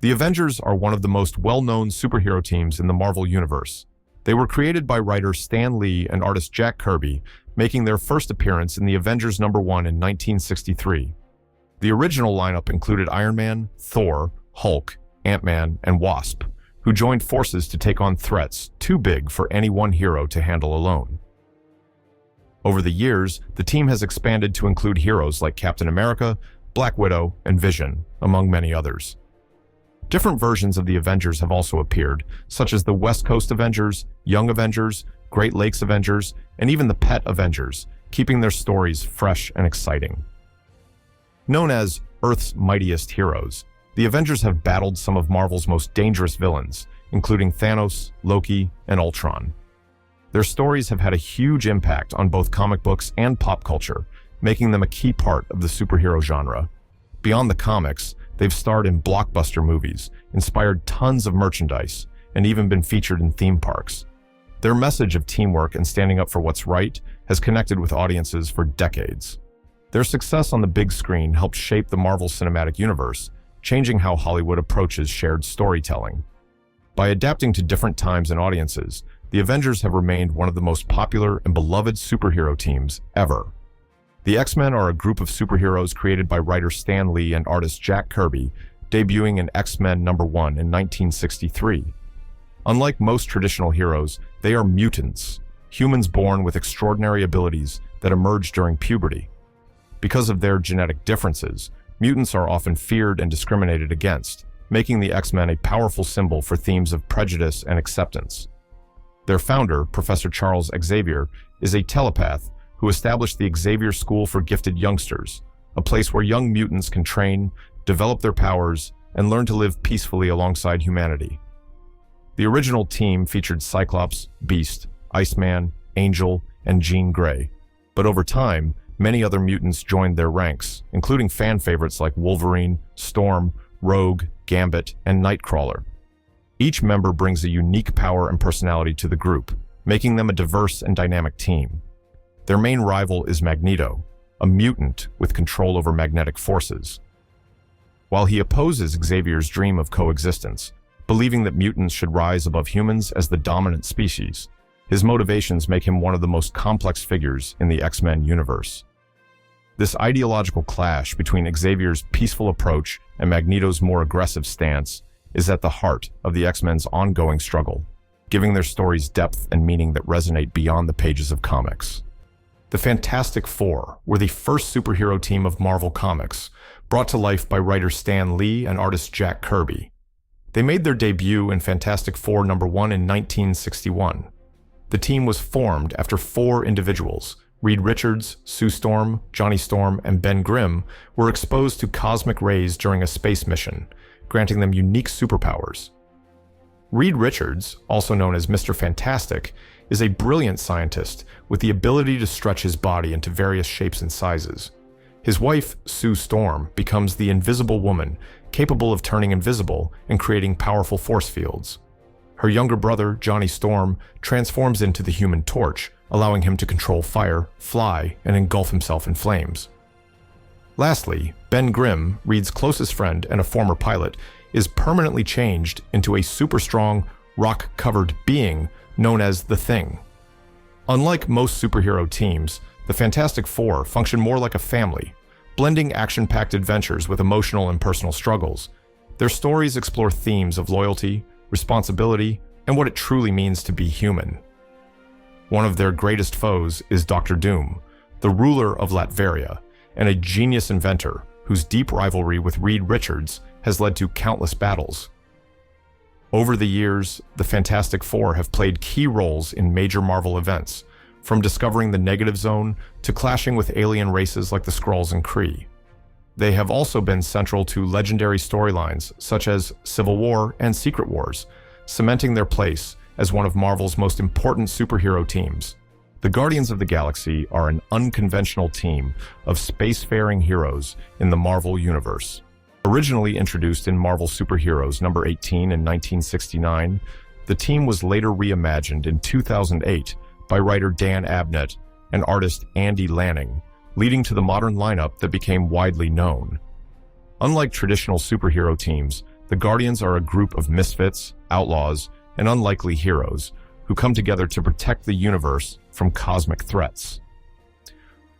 The Avengers are one of the most well-known superhero teams in the Marvel Universe. They were created by writer Stan Lee and artist Jack Kirby, making their first appearance in the Avengers #1 in 1963. The original lineup included Iron Man, Thor, Hulk, Ant-Man, and Wasp, who joined forces to take on threats too big for any one hero to handle alone. Over the years, the team has expanded to include heroes like Captain America, Black Widow, and Vision, among many others. Different versions of the Avengers have also appeared, such as the West Coast Avengers, Young Avengers, Great Lakes Avengers, and even the Pet Avengers, keeping their stories fresh and exciting. Known as Earth's mightiest heroes, the Avengers have battled some of Marvel's most dangerous villains, including Thanos, Loki, and Ultron. Their stories have had a huge impact on both comic books and pop culture, making them a key part of the superhero genre. Beyond the comics, they've starred in blockbuster movies, inspired tons of merchandise, and even been featured in theme parks. Their message of teamwork and standing up for what's right has connected with audiences for decades. Their success on the big screen helped shape the Marvel Cinematic Universe, changing how Hollywood approaches shared storytelling. By adapting to different times and audiences, the Avengers have remained one of the most popular and beloved superhero teams ever. The X-Men are a group of superheroes created by writer Stan Lee and artist Jack Kirby, debuting in X-Men #1 in 1963. Unlike most traditional heroes, they are mutants, humans born with extraordinary abilities that emerge during puberty. Because of their genetic differences, mutants are often feared and discriminated against, making the X-Men a powerful symbol for themes of prejudice and acceptance. Their founder, Professor Charles Xavier, is a telepath who established the Xavier School for Gifted Youngsters, a place where young mutants can train, develop their powers, and learn to live peacefully alongside humanity. The original team featured Cyclops, Beast, Iceman, Angel, and Jean Grey, but over time, many other mutants joined their ranks, including fan favorites like Wolverine, Storm, Rogue, Gambit, and Nightcrawler. Each member brings a unique power and personality to the group, making them a diverse and dynamic team. Their main rival is Magneto, a mutant with control over magnetic forces. While he opposes Xavier's dream of coexistence, believing that mutants should rise above humans as the dominant species, his motivations make him one of the most complex figures in the X-Men universe. This ideological clash between Xavier's peaceful approach and Magneto's more aggressive stance is at the heart of the X-Men's ongoing struggle, giving their stories depth and meaning that resonate beyond the pages of comics. The Fantastic Four were the first superhero team of Marvel Comics, brought to life by writer Stan Lee and artist Jack Kirby. They made their debut in Fantastic Four #1 in 1961. The team was formed after 4 individuals, Reed Richards, Sue Storm, Johnny Storm, and Ben Grimm, were exposed to cosmic rays during a space mission, granting them unique superpowers. Reed Richards, also known as Mr. Fantastic, is a brilliant scientist with the ability to stretch his body into various shapes and sizes. His wife, Sue Storm, becomes the Invisible Woman, capable of turning invisible and creating powerful force fields. Her younger brother, Johnny Storm, transforms into the Human Torch, allowing him to control fire, fly, and engulf himself in flames. Lastly, Ben Grimm, Reed's closest friend and a former pilot, is permanently changed into a super-strong, rock-covered being known as the Thing. Unlike most superhero teams, the Fantastic Four function more like a family, blending action-packed adventures with emotional and personal struggles. Their stories explore themes of loyalty, responsibility, and what it truly means to be human. One of their greatest foes is Dr. Doom, the ruler of Latveria, and a genius inventor whose deep rivalry with Reed Richards has led to countless battles. Over the years, the Fantastic Four have played key roles in major Marvel events, from discovering the Negative Zone to clashing with alien races like the Skrulls and Kree. They have also been central to legendary storylines such as Civil War and Secret Wars, cementing their place as one of Marvel's most important superhero teams. The Guardians of the Galaxy are an unconventional team of spacefaring heroes in the Marvel Universe. Originally introduced in Marvel Superheroes #18 in 1969, the team was later reimagined in 2008 by writer Dan Abnett and artist Andy Lanning, leading to the modern lineup that became widely known. Unlike traditional superhero teams, The Guardians are a group of misfits, outlaws, and unlikely heroes who come together to protect the universe from cosmic threats.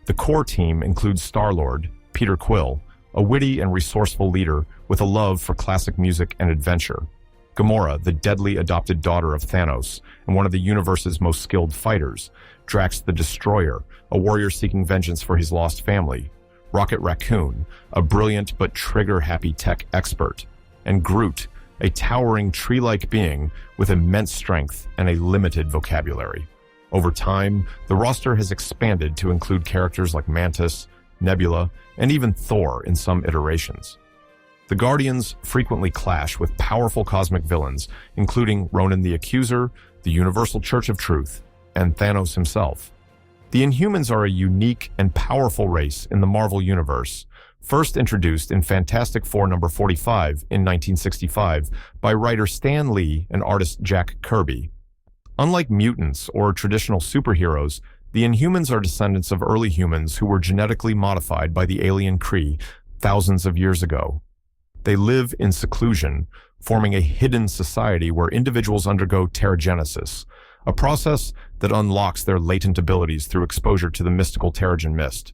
The core team includes Star-Lord, Peter Quill, a witty and resourceful leader with a love for classic music and adventure; Gamora, the deadly adopted daughter of Thanos and one of the universe's most skilled fighters; Drax the Destroyer, a warrior seeking vengeance for his lost family; Rocket Raccoon, a brilliant but trigger-happy tech expert; and Groot, a towering tree-like being with immense strength and a limited vocabulary. Over time, the roster has expanded to include characters like Mantis, Nebula, and even Thor in some iterations. The Guardians frequently clash with powerful cosmic villains, including Ronan the Accuser, the Universal Church of Truth, and Thanos himself. The Inhumans are a unique and powerful race in the Marvel Universe, first introduced in Fantastic Four number 45 in 1965 by writer Stan Lee and artist Jack Kirby. Unlike mutants or traditional superheroes, the Inhumans are descendants of early humans who were genetically modified by the alien Kree thousands of years ago. They live in seclusion, forming a hidden society where individuals undergo teragenesis, a process that unlocks their latent abilities through exposure to the mystical Terrigen Mist.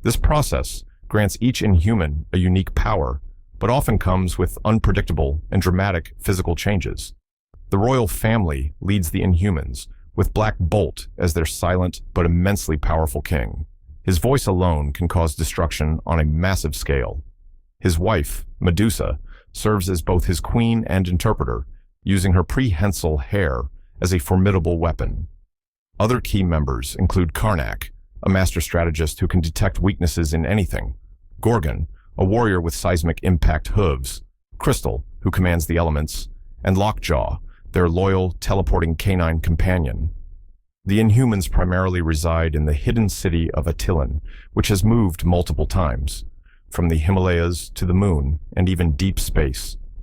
This process grants each Inhuman a unique power, but often comes with unpredictable and dramatic physical changes. The royal family leads the Inhumans, with Black Bolt as their silent but immensely powerful king. His voice alone can cause destruction on a massive scale. His wife, Medusa, serves as both his queen and interpreter, using her prehensile hair as a formidable weapon. Other key members include Karnak, a master strategist who can detect weaknesses in anything; Gorgon, a warrior with seismic impact hooves; Crystal, who commands the elements; and Lockjaw, their loyal, teleporting canine companion. The Inhumans primarily reside in the hidden city of Attilan, which has moved multiple times, from the Himalayas to the moon and even deep space.